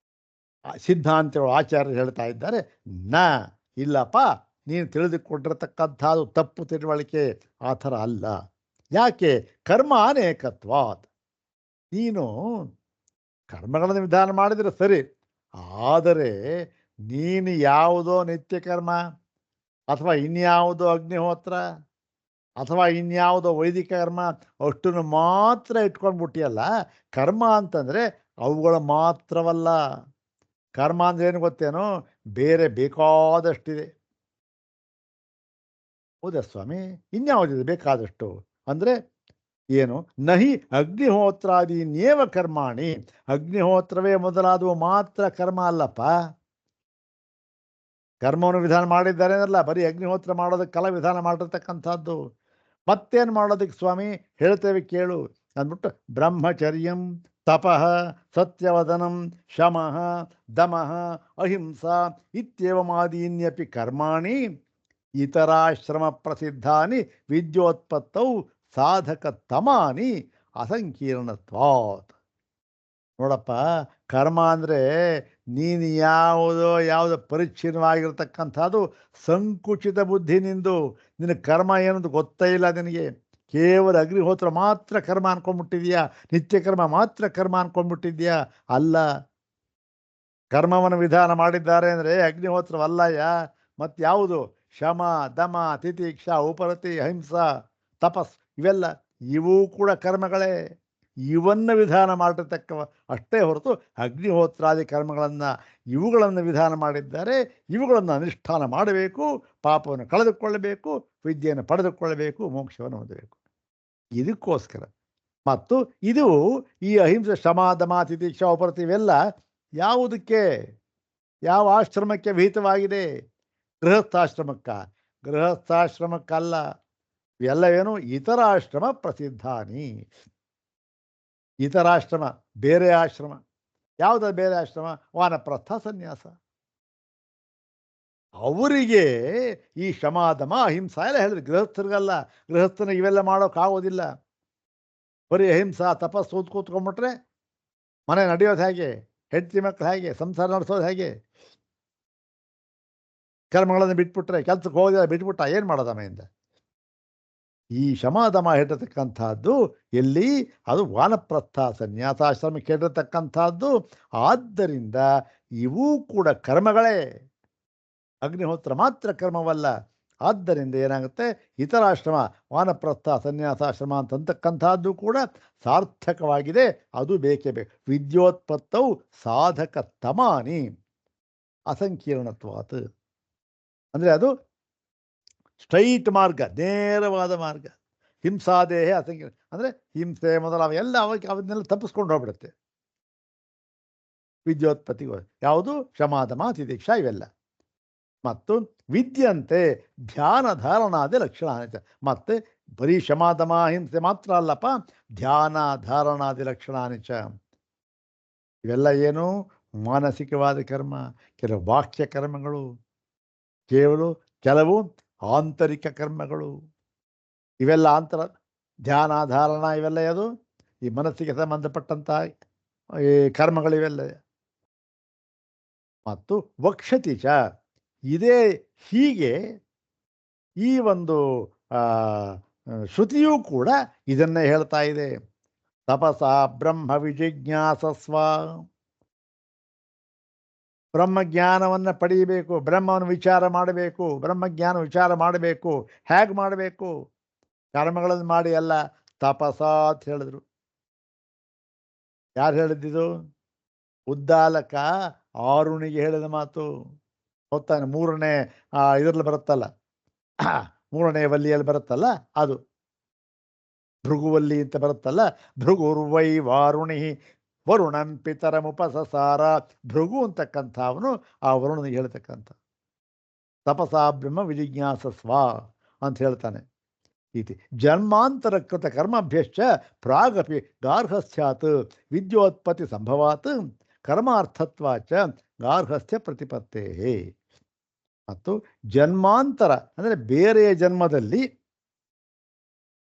ಸಿದ್ಧಾಂತಗಳು ಆಚಾರ್ಯರು ಹೇಳ್ತಾ ಇದ್ದಾರೆ, ಇಲ್ಲಪ್ಪ, ನೀನು ತಿಳಿದುಕೊಂಡಿರತಕ್ಕಂಥದ್ದು ತಪ್ಪು ತಿಳುವಳಿಕೆ, ಆ ಥರ ಅಲ್ಲ. ಯಾಕೆ? ಕರ್ಮ ಅನೇಕತ್ವಾತ್. ನೀನು ಕರ್ಮಗಳನ್ನು ವಿಧಾನ ಮಾಡಿದರೆ ಸರಿ, ಆದರೆ ನೀನು ಯಾವುದೋ ನಿತ್ಯ ಕರ್ಮ ಅಥವಾ ಇನ್ಯಾವುದೋ ಅಗ್ನಿಹೋತ್ರ ಅಥವಾ ಇನ್ಯಾವುದೋ ವೈದಿಕ ಕರ್ಮ ಅಷ್ಟನ್ನು ಮಾತ್ರ ಇಟ್ಕೊಂಡ್ಬಿಟ್ಟಿಯಲ್ಲ. ಕರ್ಮ ಅಂತಂದರೆ ಅವುಗಳು ಮಾತ್ರವಲ್ಲ. ಕರ್ಮ ಅಂದ್ರೆ ಏನು ಗೊತ್ತೇನೋ? ಬೇರೆ ಬೇಕಾದಷ್ಟಿದೆ. ಹೌದಾ ಸ್ವಾಮಿ? ಇನ್ಯಾವುದಿದೆ ಬೇಕಾದಷ್ಟು ಅಂದರೆ ಏನು? ನಹಿ ಅಗ್ನಿಹೋತ್ರಾದೀನ್ಯೇವ ಕರ್ಮಾಣಿ. ಅಗ್ನಿಹೋತ್ರವೇ ಮೊದಲಾದವು ಮಾತ್ರ ಕರ್ಮ ಅಲ್ಲಪ್ಪ. ಕರ್ಮವನ್ನು ವಿಧಾನ ಮಾಡಿದ್ದಾರೆ ಅಲ್ಲ, ಬರೀ ಅಗ್ನಿಹೋತ್ರ ಮಾಡೋದಕ್ಕೆಲ್ಲ ವಿಧಾನ ಮಾಡಿರ್ತಕ್ಕಂಥದ್ದು. ಮತ್ತೇನು ಮಾಡೋದಕ್ಕೆ ಸ್ವಾಮಿ? ಹೇಳ್ತೇವೆ ಕೇಳು ಅಂದ್ಬಿಟ್ಟು, ಬ್ರಹ್ಮಚರ್ಯಂ ತಪಃ ಸತ್ಯವದನಂ ಶಮಃ ದಮಃ ಅಹಿಂಸಾ ಇತ್ಯೇವಮಾದೀನ್ಯಪಿ ಕರ್ಮಾಣಿ ಇತರಾಶ್ರಮ ಪ್ರಸಿದ್ಧಾನಿ ವಿದ್ಯೋತ್ಪತ್ತೌ ಸಾಧಕ ತಮಾನಿ ಅಸಂಕೀರ್ಣತ್ವಾತ್. ನೋಡಪ್ಪ, ಕರ್ಮ ಅಂದರೆ ನೀನು ಯಾವುದೋ ಪರಿಚ್ಛಿನ್ನವಾಗಿರ್ತಕ್ಕಂಥದ್ದು ಸಂಕುಚಿತ ಬುದ್ಧಿ ನಿಂದು. ನಿನಗೆ ಕರ್ಮ ಏನಂತ ಗೊತ್ತೇ ಇಲ್ಲ. ನಿನಗೆ ಕೇವಲ ಅಗ್ನಿಹೋತ್ರ ಮಾತ್ರ ಕರ್ಮ ಅನ್ಕೊಂಡ್ಬಿಟ್ಟಿದ್ಯಾ, ನಿತ್ಯ ಕರ್ಮ ಮಾತ್ರ ಕರ್ಮ ಅನ್ಕೊಂಡ್ಬಿಟ್ಟಿದ್ಯಾ. ಅಲ್ಲ, ಕರ್ಮವನ್ನು ವಿಧಾನ ಮಾಡಿದ್ದಾರೆ ಅಂದರೆ ಅಗ್ನಿಹೋತ್ರವಲ್ಲಯ್ಯ. ಮತ್ತು ಯಾವುದು? ಶಮ ದಮ ತಿತಿಕ್ಷಾ ಉಪರತಿ ಅಹಿಂಸಾ ತಪಸ್, ಇವು ಕೂಡ ಕರ್ಮಗಳೇ. ಇವನ್ನು ವಿಧಾನ ಮಾಡಿರ್ತಕ್ಕವ ಅಷ್ಟೇ ಹೊರತು ಅಗ್ನಿಹೋತ್ರಾದಿ ಇವುಗಳನ್ನು ವಿಧಾನ ಮಾಡಿದ್ದಾರೆ. ಇವುಗಳನ್ನು ಅನುಷ್ಠಾನ ಮಾಡಬೇಕು, ಪಾಪವನ್ನು ಕಳೆದುಕೊಳ್ಳಬೇಕು, ವಿದ್ಯೆಯನ್ನು ಪಡೆದುಕೊಳ್ಳಬೇಕು, ಮೋಕ್ಷವನ್ನು ಹೊಂದಬೇಕು. ಇದಕ್ಕೋಸ್ಕರ. ಮತ್ತು ಇದು ಈ ಅಹಿಂಸೆ ಶಮ ದಮ ತಿತಿಕ್ಷಾ ಉಪರತಿ ಇವೆಲ್ಲ ಯಾವುದಕ್ಕೆ, ಯಾವ ಆಶ್ರಮಕ್ಕೆ ವಿಹಿತವಾಗಿದೆ? ಗೃಹಸ್ಥಾಶ್ರಮಕ್ಕಲ್ಲ. ಇವೆಲ್ಲವೇನು? ಇತರ ಆಶ್ರಮ ಪ್ರಸಿದ್ಧಾನಿ. ಇತರಾಶ್ರಮ, ಬೇರೆ ಆಶ್ರಮ. ಯಾವುದ ಬೇರೆ ಆಶ್ರಮ? ವಾನಪ್ರಸ್ಥ ಸನ್ಯಾಸ. ಅವರಿಗೆ ಈ ಶಮಾದಮ ಅಹಿಂಸಾ ಎಲ್ಲ ಹೇಳಿದ್ರು. ಗೃಹಸ್ಥರಿಗಲ್ಲ. ಗೃಹಸ್ಥನಿಗೆ ಇವೆಲ್ಲ ಮಾಡೋಕ್ಕಾಗೋದಿಲ್ಲ. ಬರೀ ಅಹಿಂಸಾ ತಪಸ್ಸು ಕೂತ್ಕೊಂಡ್ಬಿಟ್ರೆ ಮನೆ ನಡೆಯೋದು ಹೇಗೆ? ಹೆಂಡತಿ ಮಕ್ಕಳು ಹೇಗೆ? ಸಂಸಾರ ನಡೆಸೋದು ಹೇಗೆ? ಕರ್ಮಗಳನ್ನು ಬಿಟ್ಬಿಟ್ರೆ, ಕೆಲ್ಸಕ್ಕೆ ಹೋಗೋದಿಲ್ಲ, ಬಿಟ್ಬಿಟ್ಟ ಏನು ಮಾಡೋದು ಆಮೇಲಿಂದ? ಈ ಶಮಾದಮ ಹೇಳಿರತಕ್ಕಂಥದ್ದು ಎಲ್ಲಿ? ಅದು ವಾನಪ್ರಸ್ಥ ಸನ್ಯಾಸಾಶ್ರಮಕ್ಕೆ ಹೇಳಿರತಕ್ಕಂಥದ್ದು. ಆದ್ದರಿಂದ ಇವೂ ಕೂಡ ಕರ್ಮಗಳೇ, ಅಗ್ನಿಹೋತ್ರ ಮಾತ್ರ ಕರ್ಮವಲ್ಲ. ಆದ್ದರಿಂದ ಏನಾಗುತ್ತೆ? ಇತರಾಶ್ರಮ, ವಾನಪ್ರಸ್ಥ ಸನ್ಯಾಸಾಶ್ರಮ ಅಂತಕ್ಕಂಥದ್ದು ಕೂಡ ಸಾರ್ಥಕವಾಗಿದೆ. ಅದು ಬೇಕೇ ಬೇಕು. ವಿದ್ಯೋತ್ಪತ್ತವು ಸಾಧಕ ತಮಾನಿ ಅಸಂಕೀರ್ಣತ್ವಾತ್. ಅಂದರೆ ಅದು ಸ್ಟ್ರೈಟ್ ಮಾರ್ಗ, ನೇರವಾದ ಮಾರ್ಗ. ಹಿಂಸಾದೇಹ ಅಸಂಕೀರ್ಣ ಅಂದರೆ ಹಿಂಸೆ ಮೊದಲಾವ ಎಲ್ಲ ಅವನ್ನೆಲ್ಲ ತಪ್ಪಿಸ್ಕೊಂಡು ಹೋಗ್ಬಿಡುತ್ತೆ. ವಿದ್ಯೋತ್ಪತ್ತಿಗೂ ಯಾವುದು? ಶಮಾದಮ ತಿತಿಕ್ಷಾ ಇವೆಲ್ಲ. ಮತ್ತು ವಿದ್ಯಂತೆ ಧ್ಯಾನ ಧಾರಣಾದಿ ಲಕ್ಷಣ. ಮತ್ತೆ ಬರೀ ಶಮಾದಮ ಹಿಂಸೆ ಮಾತ್ರ ಅಲ್ಲಪ್ಪ, ಧ್ಯಾನ ಧಾರಣಾದಿ ಲಕ್ಷಣಾನಿಚ. ಇವೆಲ್ಲ ಏನು? ಮಾನಸಿಕವಾದ ಕರ್ಮ, ಕೆಲವು ಬಾಹ್ಯ ಕರ್ಮಗಳು, ಕೆಲವು ಆಂತರಿಕ ಕರ್ಮಗಳು. ಇವೆಲ್ಲ ಧ್ಯಾನ ಧಾರಣ ಇವೆಲ್ಲ ಅದು ಈ ಮನಸ್ಸಿಗೆ ಸಂಬಂಧಪಟ್ಟಂಥ ಈ ಕರ್ಮಗಳಿವೆಲ್ಲ. ಮತ್ತು ವಕ್ಷತಿ ಚ, ಇದೇ ಹೀಗೆ ಈ ಒಂದು ಶ್ರುತಿಯೂ ಕೂಡ ಇದನ್ನೇ ಹೇಳ್ತಾ ಇದೆ. ತಪಸ ಬ್ರಹ್ಮ ವಿಜಿಜ್ಞಾಸಸ್ವ. ಬ್ರಹ್ಮಜ್ಞಾನವನ್ನು ಪಡೆಯಬೇಕು, ಬ್ರಹ್ಮವನ್ನು ವಿಚಾರ ಮಾಡಬೇಕು, ಬ್ರಹ್ಮಜ್ಞಾನ ವಿಚಾರ ಮಾಡಬೇಕು. ಹೇಗೆ ಮಾಡಬೇಕು? ಕರ್ಮಗಳನ್ನು ಮಾಡಿ ಅಲ್ಲ, ತಪಸ ಅಂತ ಹೇಳಿದ್ರು. ಯಾರು ಹೇಳಿದ್ದಿದು? ಉದ್ದಾಲಕ ಆರುಣಿಗೆ ಹೇಳಿದ ಮಾತು. ಗೊತ್ತಾನೆ, ಮೂರನೇ ಇದರಲ್ಲಿ ಬರುತ್ತಲ್ಲ, ಮೂರನೇ ವಲ್ಲಿಯಲ್ಲಿ ಬರುತ್ತಲ್ಲ ಅದು, ಭೃಗುವಲ್ಲಿ ಅಂತ ಬರುತ್ತಲ್ಲ, ಭೃಗುರ್ವೈ ವಾರುಣಿ ವರುಣನ್ ಪಿತರಮುಪಸಸಾರ. ಭೃಗು ಅಂತಕ್ಕಂಥ ಅವನು ಆ ವರುಣನಿಗೆ ಹೇಳ್ತಕ್ಕಂಥ ತಪಸಾ ಬ್ರಹ್ಮ ವಿಜಿಜ್ಞಾಸಸ್ವ ಅಂತ ಹೇಳ್ತಾನೆ. ಇತಿ ಜನ್ಮಾಂತರಕೃತ ಕರ್ಮಭ್ಯಶ್ಚ ಪ್ರಾಗಪಿ ಗಾರ್ಹಸ್ಥ್ಯಾತ್ ವಿದ್ಯೋತ್ಪತ್ತಿ ಸಂಭವಾತ್ ಕರ್ಮಾರ್ಥತ್ವಾಚ ಗಾರ್ಹಸ್ಥ್ಯ ಪ್ರತಿಪತ್ತೇ. ಮತ್ತು ಜನ್ಮಾಂತರ ಅಂದರೆ ಬೇರೆಯ ಜನ್ಮದಲ್ಲಿ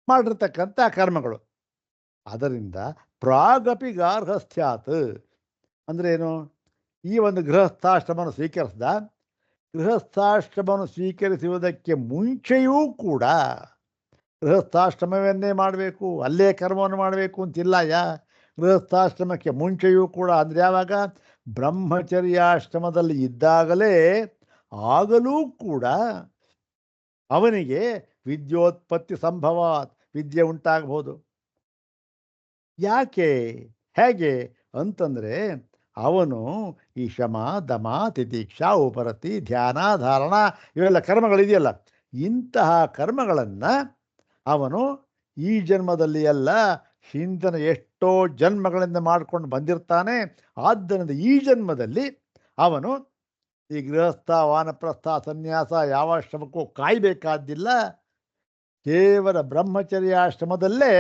ಮಾಡಿರ್ತಕ್ಕಂಥ ಕರ್ಮಗಳು, ಅದರಿಂದ ಪ್ರಾಗಪಿ ಗಾರ್ಹಸ್ಥ್ಯಾತ್ ಅಂದ್ರೆ ಏನು? ಈ ಒಂದು ಗೃಹಸ್ಥಾಶ್ರಮವನ್ನು ಸ್ವೀಕರಿಸಿದ, ಗೃಹಸ್ಥಾಶ್ರಮವನ್ನು ಸ್ವೀಕರಿಸುವುದಕ್ಕೆ ಮುಂಚೆಯೂ ಕೂಡ ಗೃಹಸ್ಥಾಶ್ರಮವನ್ನೇ ಮಾಡಬೇಕು, ಅಲ್ಲೇ ಕರ್ಮವನ್ನು ಮಾಡಬೇಕು ಅಂತಿಲ್ಲ. ಗೃಹಸ್ಥಾಶ್ರಮಕ್ಕೆ ಮುಂಚೆಯೂ ಕೂಡ ಅಂದರೆ ಯಾವಾಗ? ಬ್ರಹ್ಮಚರ್ಯಾಶ್ರಮದಲ್ಲಿ ಇದ್ದಾಗಲೇ ಆಗಲೂ ಕೂಡ ಅವನಿಗೆ ವಿದ್ಯೋತ್ಪತ್ತಿ ಸಂಭವ, ವಿದ್ಯೆ ಉಂಟಾಗಬಹುದು. ಯಾಕೆ, ಹೇಗೆ ಅಂತಂದರೆ ಅವನು ಈ ಶಮ ದಮ ತಿತಿಕ್ಷಾ ಉಪರತಿ ಧ್ಯಾನ ಧಾರಣ ಇವೆಲ್ಲ ಕರ್ಮಗಳಿದೆಯಲ್ಲ, ಇಂತಹ ಕರ್ಮಗಳನ್ನು ಅವನು ಈ ಜನ್ಮದಲ್ಲಿ ಎಲ್ಲ ಹಿಂದಿನ ಎಷ್ಟೋ ಜನ್ಮಗಳಿಂದ ಮಾಡ್ಕೊಂಡು ಬಂದಿರ್ತಾನೆ. ಆದ್ದರಿಂದ ಈ ಜನ್ಮದಲ್ಲಿ ಅವನು ಈ ಗೃಹಸ್ಥ ವಾನಪ್ರಸ್ಥ ಸನ್ಯಾಸ ಯಾವ ಆಶ್ರಮಕ್ಕೂ ಕಾಯಬೇಕಾದ್ದಿಲ್ಲ. ಕೇವಲ ಬ್ರಹ್ಮಚರ್ಯಾಶ್ರಮದಲ್ಲೇ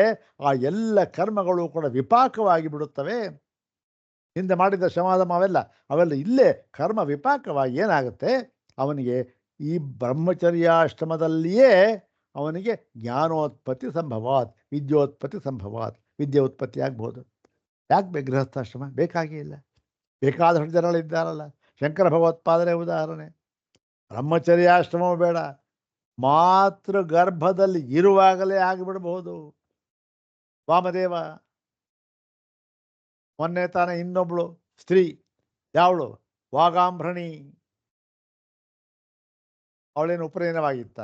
ಆ ಎಲ್ಲ ಕರ್ಮಗಳು ಕೂಡ ವಿಪಾಕವಾಗಿ ಬಿಡುತ್ತವೆ. ಹಿಂದೆ ಮಾಡಿದ ಶಮಾಧಮ ಅವೆಲ್ಲ ಇಲ್ಲೇ ಕರ್ಮ ವಿಪಾಕವಾಗಿ ಏನಾಗುತ್ತೆ, ಅವನಿಗೆ ಈ ಬ್ರಹ್ಮಚರ್ಯಾಶ್ರಮದಲ್ಲಿಯೇ ಅವನಿಗೆ ಜ್ಞಾನೋತ್ಪತ್ತಿ ಸಂಭವಾತ್ ವಿದ್ಯೋತ್ಪತ್ತಿ ಸಂಭವಾತ್, ವಿದ್ಯೆ ಉತ್ಪತ್ತಿ ಆಗ್ಬೋದು. ಯಾಕೆ ಗೃಹಸ್ಥಾಶ್ರಮ ಬೇಕಾಗೇ ಇಲ್ಲ. ಬೇಕಾದಷ್ಟು ಜನಗಳಿದ್ದಾರಲ್ಲ, ಶಂಕರ ಭಗವತ್ಪಾದರೇ ಉದಾಹರಣೆ. ಬ್ರಹ್ಮಚರ್ಯಾಶ್ರಮವೂ ಬೇಡ, ಮಾತೃ ಗರ್ಭದಲ್ಲಿ ಇರುವಾಗಲೇ ಆಗಿಬಿಡಬಹುದು. ವಾಮದೇವ ಮೊನ್ನೆ ತಾನೇ ಇನ್ನೊಬ್ಳು ಸ್ತ್ರೀ, ಯಾವಳು? ವಾಗಾಂಭ್ರಣಿ. ಅವಳೇನು ಉಪನಯನವಾಗಿತ್ತ?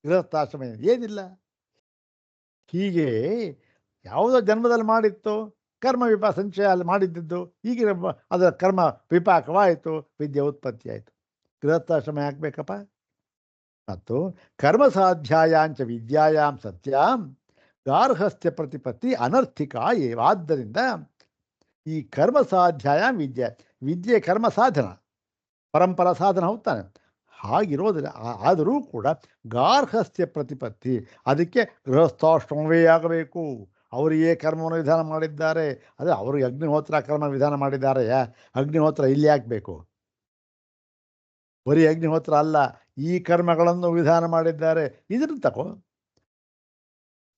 ಗೃಹಸ್ಥಾಶ್ರಮ ಏನಿಲ್ಲ. ಹೀಗೆ ಯಾವುದೋ ಜನ್ಮದಲ್ಲಿ ಮಾಡಿತ್ತು, ಕರ್ಮ ಸಂಚಯ ಅಲ್ಲಿ ಮಾಡಿದ್ದು, ಈಗ ಅದರ ಕರ್ಮ ವಿಪಾಕವಾಯಿತು, ವಿದ್ಯೆ ಉತ್ಪತ್ತಿ ಆಯಿತು. ಗೃಹಸ್ಥಾಶ್ರಮ ಯಾಕೆ ಬೇಕಪ್ಪ? ಮತ್ತು ಕರ್ಮಸಾಧ್ಯಾಯಾಂಚ ವಿದ್ಯಾಯಾಂ ಸತ್ಯಾಂ ಗಾರ್ಹಸ್ಥ್ಯ ಪ್ರತಿಪತ್ತಿ ಅನರ್ಥಿಕ ಏವ. ಆದ್ದರಿಂದ ಈ ಕರ್ಮಸಾಧ್ಯಾಯಾಂ ವಿದ್ಯೆ ಕರ್ಮ ಸಾಧನ, ಪರಂಪರಾ ಸಾಧನ ಹೋಗ್ತಾನೆ. ಹಾಗಿರೋದಿಲ್ಲ. ಆದರೂ ಕೂಡ ಗಾರ್ಹಸ್ಥ್ಯ ಪ್ರತಿಪತ್ತಿ, ಅದಕ್ಕೆ ಗೃಹಸ್ಥಾಶ್ರಮವೇ ಆಗಬೇಕು. ಅವರಿಗೆ ಕರ್ಮವನ್ನು ವಿಧಾನ ಮಾಡಿದ್ದಾರೆ, ಅದೇ ಅವ್ರಿಗೆ ಅಗ್ನಿಹೋತ್ರ ಕರ್ಮ ವಿಧಾನ ಮಾಡಿದ್ದಾರೆ. ಅಗ್ನಿಹೋತ್ರ ಇಲ್ಲಿ ಹಾಕಬೇಕು, ಬರೀ ಅಗ್ನಿಹೋತ್ರ ಅಲ್ಲ, ಈ ಕರ್ಮಗಳನ್ನು ವಿಧಾನ ಮಾಡಿದ್ದಾರೆ, ಇದನ್ನು ತಗೋ.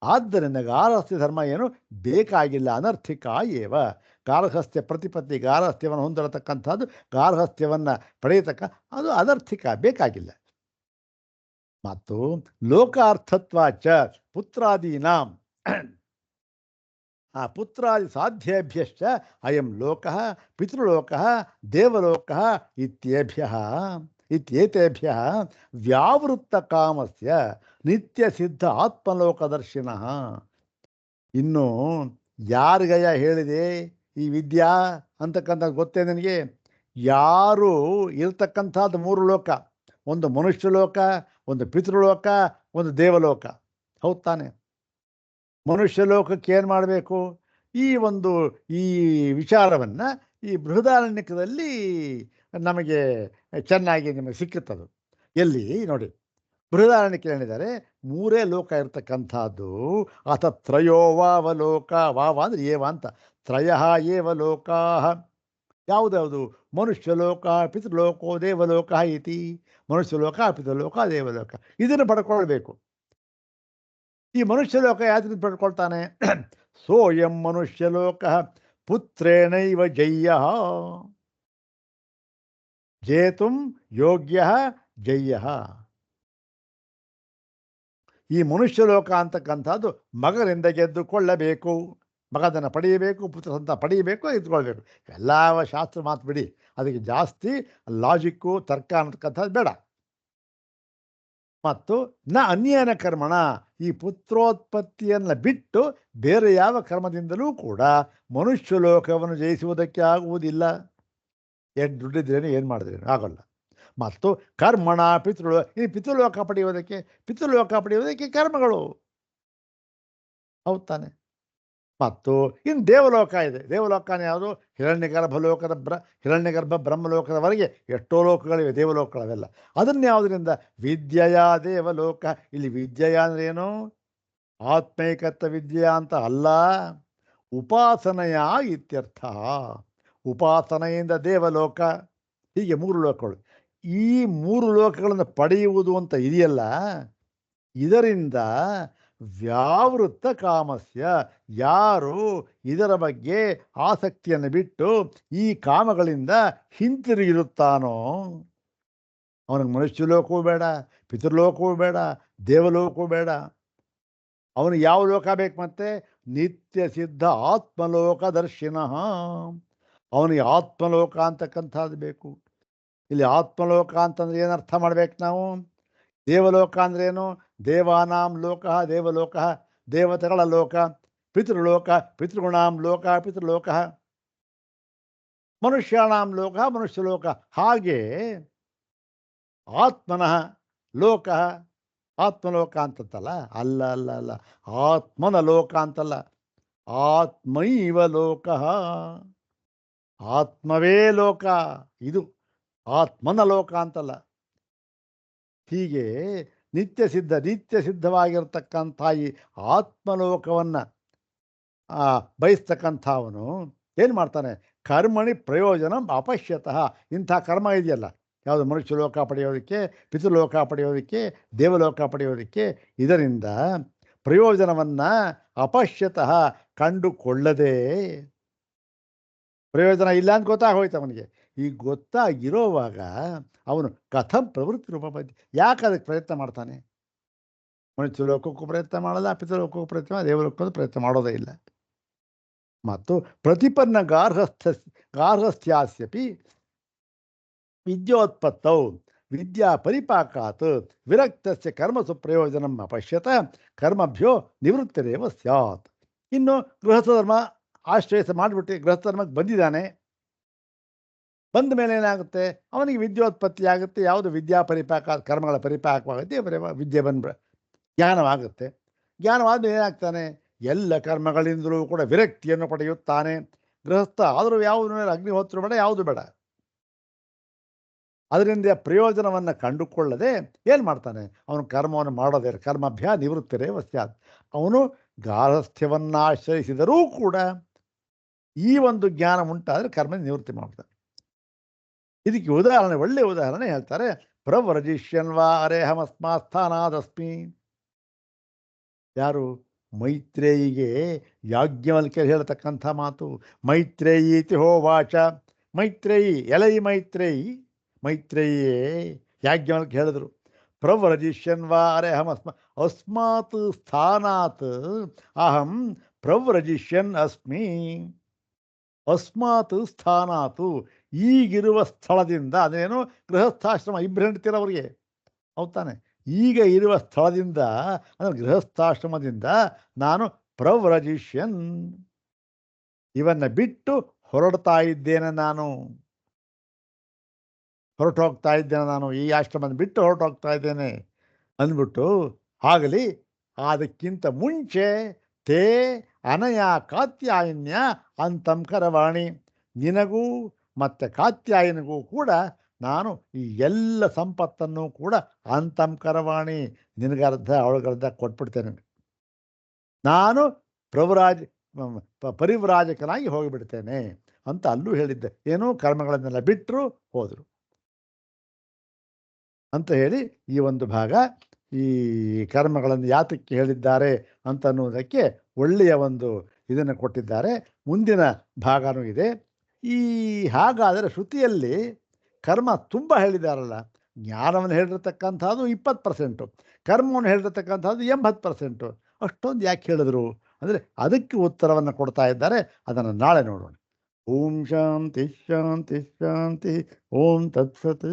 ಆದ್ದರಿಂದ ಗಾರ್ಹಸ್ಥ್ಯ ಧರ್ಮ ಏನು ಬೇಕಾಗಿಲ್ಲ, ಅನರ್ಥಿಕ ಏವ. ಗಾರ್ಹಸ್ಥ್ಯ ಪ್ರತಿಪತ್ತಿ, ಗಾರ್ಹಸ್ಥ್ಯವನ್ನು ಹೊಂದಿರತಕ್ಕಂಥದ್ದು, ಗಾರ್ಹಸ್ಥ್ಯವನ್ನು ಪಡೆಯತಕ್ಕ ಅದು ಅನರ್ಥಿಕ, ಬೇಕಾಗಿಲ್ಲ. ಮತ್ತು ಲೋಕಾರ್ಥತ್ವಾಚ ಪುತ್ರಾದೀನಾಂ ಪುತ್ರಾದಿ ಸಾಧ್ಯೇಭ್ಯಶ್ಚ ಅಯಂ ಲೋಕಃ ಪಿತೃಲೋಕಃ ದೇವಲೋಕಃ ಇತ್ಯೇತೇಭ್ಯಃ ವ್ಯಾವೃತ್ತ ಕಾಮಸ್ಯ ನಿತ್ಯ ಸಿದ್ಧ ಆತ್ಮಲೋಕದರ್ಶಿನಃ. ಇನ್ನು ಯಾರಿಗಯ್ಯ ಹೇಳಿದೆ ಈ ವಿದ್ಯಾ ಅಂತಕ್ಕಂಥದ್ದು ಗೊತ್ತೇ ನನಗೆ? ಯಾರು ಇರ್ತಕ್ಕಂಥದ್ದು ಮೂರು ಲೋಕ, ಒಂದು ಮನುಷ್ಯ ಲೋಕ, ಒಂದು ಪಿತೃಲೋಕ, ಒಂದು ದೇವಲೋಕ. ಹೌದು ತಾನೆ? ಮನುಷ್ಯ ಲೋಕಕ್ಕೆ ಏನು ಮಾಡಬೇಕು? ಈ ವಿಚಾರವನ್ನು ಈ ಬೃಹದಾರಣ್ಯಕದಲ್ಲಿ ನಮಗೆ ಚೆನ್ನಾಗಿ ನಿಮಗೆ ಸಿಕ್ಕುತ್ತದು. ಎಲ್ಲಿ ನೋಡಿ, ಬೃಹದಾರಣ್ಯಕ್ಕೆ ಹೇಳಿದ್ದಾರೆ ಮೂರೇ ಲೋಕ ಇರತಕ್ಕಂಥದ್ದು. ಅಥ ತ್ರಯೋ ವಾವಲೋಕ, ವಾವ ಅಂದರೆ ಏವ ಅಂತ, ತ್ರಯ ಏವ ಲೋಕಾ. ಯಾವುದ್ಯಾವುದು? ಮನುಷ್ಯಲೋಕ ಪಿತೃಲೋಕೋ ದೇವಲೋಕ ಇತಿ. ಮನುಷ್ಯಲೋಕ ಪಿತೃಲೋಕ ದೇವಲೋಕ, ಇದನ್ನು ಪಡ್ಕೊಳ್ಬೇಕು. ಈ ಮನುಷ್ಯಲೋಕ ಯಾವ್ದನ್ನು ಪಡ್ಕೊಳ್ತಾನೆ? ಸೋಯಂ ಮನುಷ್ಯಲೋಕ ಪುತ್ರೇಣೈವ ಜಯ್ಯ ಜೇತುಂ ಯೋಗ್ಯ ಜಯ್ಯ. ಈ ಮನುಷ್ಯಲೋಕ ಅಂತಕ್ಕಂಥದ್ದು ಮಗನಿಂದ ಗೆದ್ದುಕೊಳ್ಳಬೇಕು, ಮಗದನ್ನು ಪಡೆಯಬೇಕು, ಪುತ್ರ ಸಂತ ಪಡೆಯಬೇಕು, ಇದ್ಕೊಳ್ಬೇಕು. ಎಲ್ಲ ಶಾಸ್ತ್ರ ಮಾತು ಬಿಡಿ, ಅದಕ್ಕೆ ಜಾಸ್ತಿ ಲಾಜಿಕ್ಕು ತರ್ಕ ಅಂತಕ್ಕಂಥದ್ದು ಬೇಡ. ಮತ್ತು ನ ಅನ್ಯನ ಕರ್ಮಣ, ಈ ಪುತ್ರೋತ್ಪತ್ತಿಯನ್ನು ಬಿಟ್ಟು ಬೇರೆ ಯಾವ ಕರ್ಮದಿಂದಲೂ ಕೂಡ ಮನುಷ್ಯ ಲೋಕವನ್ನು ಜಯಿಸುವುದಕ್ಕೆ ಆಗುವುದಿಲ್ಲ. ಏನು ದುಡ್ಡಿದ್ರೇನು ಏನು ಮಾಡಿದ್ರೇನು ಆಗೋಲ್ಲ. ಮತ್ತು ಕರ್ಮಣ ಪಿತೃ ಈ ಪಿತೃಲೋಕ ಪಡೆಯುವುದಕ್ಕೆ ಕರ್ಮಗಳು. ಹೌದು ತಾನೆ? ಮತ್ತು ಇನ್ನು ದೇವಲೋಕ ಇದೆ. ದೇವಲೋಕನೇ ಯಾವುದು? ಹಿರಣ್ಯಗರ್ಭ ಬ್ರಹ್ಮಲೋಕದವರೆಗೆ ಎಷ್ಟೋ ಲೋಕಗಳಿವೆ, ದೇವಲೋಕಗಳವೆಲ್ಲ. ಅದನ್ಯಾವುದರಿಂದ? ವಿದ್ಯೆಯ ದೇವಲೋಕ. ಇಲ್ಲಿ ವಿದ್ಯೆಯ ಅಂದ್ರೆ ಏನು? ಆತ್ಮೈಕತ್ವ ವಿದ್ಯೆಯ ಅಂತ ಅಲ್ಲ, ಉಪಾಸನೆಯ ಇತ್ಯರ್ಥ. ಉಪಾಸನೆಯಿಂದ ದೇವಲೋಕ, ಹೀಗೆ 3 ಲೋಕಗಳು. ಈ 3 ಲೋಕಗಳನ್ನು ಪಡೆಯುವುದು ಅಂತ ಇದೆಯಲ್ಲ, ಇದರಿಂದ ವ್ಯಾವೃತ್ತ ಕಾಮಸ್ಯ, ಯಾರು ಇದರ ಬಗ್ಗೆ ಆಸಕ್ತಿಯನ್ನು ಬಿಟ್ಟು ಈ ಕಾಮಗಳಿಂದ ಹಿಂತಿರುಗಿರುತ್ತಾನೋ ಅವನಿಗೆ ಮನುಷ್ಯ ಲೋಕವೂ ಬೇಡ, ಪಿತೃಲೋಕವೂ ಬೇಡ, ದೇವಲೋಕವೂ ಬೇಡ. ಅವನಿಗೆ ಯಾವ ಲೋಕ ಬೇಕು? ಮತ್ತೆ ನಿತ್ಯ ಸಿದ್ಧ ಆತ್ಮಲೋಕ ದರ್ಶಿನಃ. ಅವನಿಗೆ ಆತ್ಮಲೋಕ ಅಂತಕ್ಕಂಥದ್ದು ಬೇಕು. ಇಲ್ಲಿ ಆತ್ಮಲೋಕ ಅಂತಂದ್ರೆ ಏನರ್ಥ ಮಾಡ್ಬೇಕು ನಾವು? ದೇವಲೋಕ ಅಂದ್ರೇನು? ದೇವಾನಾಂ ಲೋಕ ದೇವಲೋಕ, ದೇವತೆಗಳ ಲೋಕ. ಪಿತೃಲೋಕ ಪಿತೃಗುಣಾಂ ಲೋಕ ಪಿತೃಲೋಕ. ಮನುಷ್ಯಾಣಾಂ ಲೋಕ ಮನುಷ್ಯಲೋಕ. ಹಾಗೆ ಆತ್ಮನಃ ಲೋಕ, ಆತ್ಮಲೋಕ ಅಂತಲ್ಲ, ಅಲ್ಲ ಅಲ್ಲ ಅಲ್ಲ, ಆತ್ಮನ ಲೋಕ ಅಂತಲ್ಲ, ಆತ್ಮೈವ ಲೋಕ, ಆತ್ಮವೇ ಲೋಕ. ಇದು ಆತ್ಮನ ಲೋಕ ಅಂತಲ್ಲ. ಹೀಗೆ ನಿತ್ಯ ಸಿದ್ಧವಾಗಿರ್ತಕ್ಕಂಥ ಈ ಆತ್ಮಲೋಕವನ್ನು ಬಯಸ್ತಕ್ಕಂಥವನು ಏನು ಮಾಡ್ತಾನೆ? ಕರ್ಮಣಿ ಪ್ರಯೋಜನ ಅಪಶ್ಯತಃ. ಇಂಥ ಕರ್ಮ ಇದೆಯಲ್ಲ, ಯಾವುದು? ಮನುಷ್ಯ ಲೋಕ ಪಡೆಯೋದಕ್ಕೆ, ಪಿತೃಲೋಕ ಪಡೆಯೋದಕ್ಕೆ, ದೇವಲೋಕ ಪಡೆಯೋದಕ್ಕೆ, ಇದರಿಂದ ಪ್ರಯೋಜನವನ್ನು ಅಪಶ್ಯತಃ ಕಂಡುಕೊಳ್ಳದೆ, ಪ್ರಯೋಜನ ಇಲ್ಲ ಅಂತ ಗೊತ್ತಾಗೋಯ್ತು ಅವನಿಗೆ. ಈ ಗೊತ್ತಾಗಿರೋವಾಗ ಅವನು ಕಥಂ ಪ್ರವೃತ್ತಿ ರೂಪಬದ್ಧ, ಯಾಕೆ ಅದಕ್ಕೆ ಪ್ರಯತ್ನ ಮಾಡ್ತಾನೆ? ಮನುಷ್ಯ ಲೋಕಕ್ಕೂ ಪ್ರಯತ್ನ ಮಾಡಲ್ಲ, ಪಿತೃಲೋಕಕ್ಕೂ ಪ್ರಯತ್ನ, ದೇವಲೋಕಕ್ಕೂ ಪ್ರಯತ್ನ ಮಾಡೋದೇ ಇಲ್ಲ. ಮತ್ತು ಪ್ರತಿಪನ್ನ ಗಾರ್ಹಸ್ಥ್ಯಾಸ್ಯಪಿ ವಿದ್ಯೋತ್ಪತ್ತೌ ವಿದ್ಯಾ ಪರಿಪಾಕಾತ್ ವಿರಕ್ತಸ್ಯ ಕರ್ಮಸು ಪ್ರಯೋಜನಂ ಅಪಶ್ಯತ ಕರ್ಮಭ್ಯೋ ನಿವೃತ್ತಿರೇವ ಸ್ಯಾತ್. ಇನ್ನು ಗೃಹಸ್ಥ ಧರ್ಮ ಆಶ್ರಯಿಸ ಮಾಡಿಬಿಟ್ಟು ಗೃಹಸ್ಥ ಧರ್ಮಕ್ಕೆ ಬಂದಿದ್ದಾನೆ. ಬಂದ ಮೇಲೆ ಏನಾಗುತ್ತೆ? ಅವನಿಗೆ ವಿದ್ಯೋತ್ಪತ್ತಿ ಆಗುತ್ತೆ. ಯಾವುದು? ವಿದ್ಯಾ ಪರಿಪಾಕ, ಕರ್ಮಗಳ ಪರಿಪಾಕವಾಗುತ್ತೆ, ವಿದ್ಯೆ ಬಂದ ಜ್ಞಾನವಾಗುತ್ತೆ. ಜ್ಞಾನವಾದ ಏನಾಗ್ತಾನೆ? ಎಲ್ಲ ಕರ್ಮಗಳಿಂದಲೂ ಕೂಡ ವಿರಕ್ತಿಯನ್ನು ಪಡೆಯುತ್ತಾನೆ. ಗೃಹಸ್ಥ ಆದರೂ ಯಾವುದು ಮೇಲೆ ಅಗ್ನಿಹೋತ್ರ ಬೇಡ, ಯಾವುದು ಬೇಡ. ಅದರಿಂದ ಪ್ರಯೋಜನವನ್ನು ಕಂಡುಕೊಳ್ಳದೆ ಏನು ಮಾಡ್ತಾನೆ? ಅವನು ಕರ್ಮವನ್ನು ಮಾಡೋದೇ, ಕರ್ಮಭ್ಯ ನಿವೃತ್ತಿರೇ ವಸ್ಯಾತ್. ಅವನು ಗಾರ್ಹಸ್ಥ್ಯವನ್ನು ಆಶ್ರಯಿಸಿದರೂ ಕೂಡ ಈ ಒಂದು ಜ್ಞಾನ ಉಂಟಾದರೆ ಕರ್ಮ ನಿವೃತ್ತಿ ಮಾಡ್ತಾನೆ. ಇದಕ್ಕೆ ಉದಾಹರಣೆ, ಒಳ್ಳೆಯ ಉದಾಹರಣೆ ಹೇಳ್ತಾರೆ. ಪ್ರವ್ರಜಿಷ್ಯನ್ವಾ ಅರೇಹಮಸ್ಮಾಸ್ಥಾನಾದಸ್ಮಿ. ಯಾರು? ಮೈತ್ರೇಯಿಗೆ ಯಾಜ್ಞವಲ್ಕ್ಯ ಹೇಳ್ತಕ್ಕಂಥ ಮಾತು. ಮೈತ್ರೇಯೀತಿ ಹೋವಾಚ. ಮೈತ್ರೇಯಿ, ಎಲೈ ಮೈತ್ರೇಯಿ, ಮೈತ್ರೇಯಿಯೇ ಯಾಜ್ಞವಲ್ಕ್ಯ ಹೇಳಿದ್ರು. ಪ್ರವ್ರಜಿಷ್ಯನ್ವಾ ಅಸ್ಮಾತ್ ಸ್ಥಾನಾತ್ ಅಹಂ ಪ್ರವ್ರಜಿಷ್ಯನ್ ಅಸ್ಮಿ. ಅಸ್ಮಾತ್ ಸ್ಥಾನಾತು, ಈಗಿರುವ ಸ್ಥಳದಿಂದ, ಅದೇನು? ಗೃಹಸ್ಥಾಶ್ರಮ, ಇಬ್ಬರು ಹೆಂಡ್ತಿರವರಿಗೆ, ಹೌದಾನೆ? ಈಗ ಇರುವ ಸ್ಥಳದಿಂದ ಅಂದರೆ ಗೃಹಸ್ಥಾಶ್ರಮದಿಂದ ನಾನು ಪ್ರವ್ರಜಿಷ್ಯನ್, ಇವನ್ನು ಬಿಟ್ಟು ಹೊರಡ್ತಾ ಇದ್ದೇನೆ, ಹೊರಟೋಗ್ತಾ ಇದ್ದೇನೆ, ನಾನು ಈ ಆಶ್ರಮದ ಬಿಟ್ಟು ಹೊರಟೋಗ್ತಾ ಇದ್ದೇನೆ ಅಂದ್ಬಿಟ್ಟು, ಆಗಲಿ ಅದಕ್ಕಿಂತ ಮುಂಚೆ ತೇ ಅನಯ ಕಾತ್ಯಾಯನ್ಯ ಅಂತಂ ಕರವಾಣಿ, ನಿನಗೂ ಮತ್ತು ಕಾತ್ಯಾಯನಿಗೂ ಕೂಡ ನಾನು ಈ ಎಲ್ಲ ಸಂಪತ್ತನ್ನು ಕೂಡ ಅಂತಂ ಕರವಾಣಿ, ನಿನಗರ್ಧ ಅವಳಿಗರ್ಧ ಕೊಟ್ಬಿಡ್ತೇನೆ. ನಾನು ಪರಿವ್ರಾಜಕನಾಗಿ ಹೋಗಿಬಿಡ್ತೇನೆ ಅಂತ ಅಲ್ಲೂ ಹೇಳಿದ್ದೆ. ಏನೋ ಕರ್ಮಗಳನ್ನೆಲ್ಲ ಬಿಟ್ಟರು, ಹೋದರು ಅಂತ ಹೇಳಿ ಈ ಒಂದು ಭಾಗ ಈ ಕರ್ಮಗಳನ್ನು ಯಾತಕ್ಕೆ ಹೇಳಿದ್ದಾರೆ ಅಂತ ಅನ್ನೋದಕ್ಕೆ ಒಳ್ಳೆಯ ಒಂದು ಇದನ್ನು ಕೊಟ್ಟಿದ್ದಾರೆ. ಮುಂದಿನ ಭಾಗನೂ ಇದೆ. ಹಾಗಾದರೆ ಶ್ರುತಿಯಲ್ಲಿ ಕರ್ಮ ತುಂಬ ಹೇಳಿದಾರಲ್ಲ. ಜ್ಞಾನವನ್ನು ಹೇಳಿರ್ತಕ್ಕಂಥದ್ದು 20%, ಕರ್ಮವನ್ನು ಹೇಳಿರ್ತಕ್ಕಂಥದ್ದು 80%. ಅಷ್ಟೊಂದು ಯಾಕೆ ಹೇಳಿದ್ರು ಅಂದರೆ ಅದಕ್ಕೆ ಉತ್ತರವನ್ನು ಕೊಡ್ತಾ ಇದ್ದಾರೆ. ಅದನ್ನು ನಾಳೆ ನೋಡೋಣ. ಓಂ ಶಾಂತಿ ಶಾಂತಿ ಶಾಂತಿ. ಓಂ ತತ್ಸತ್.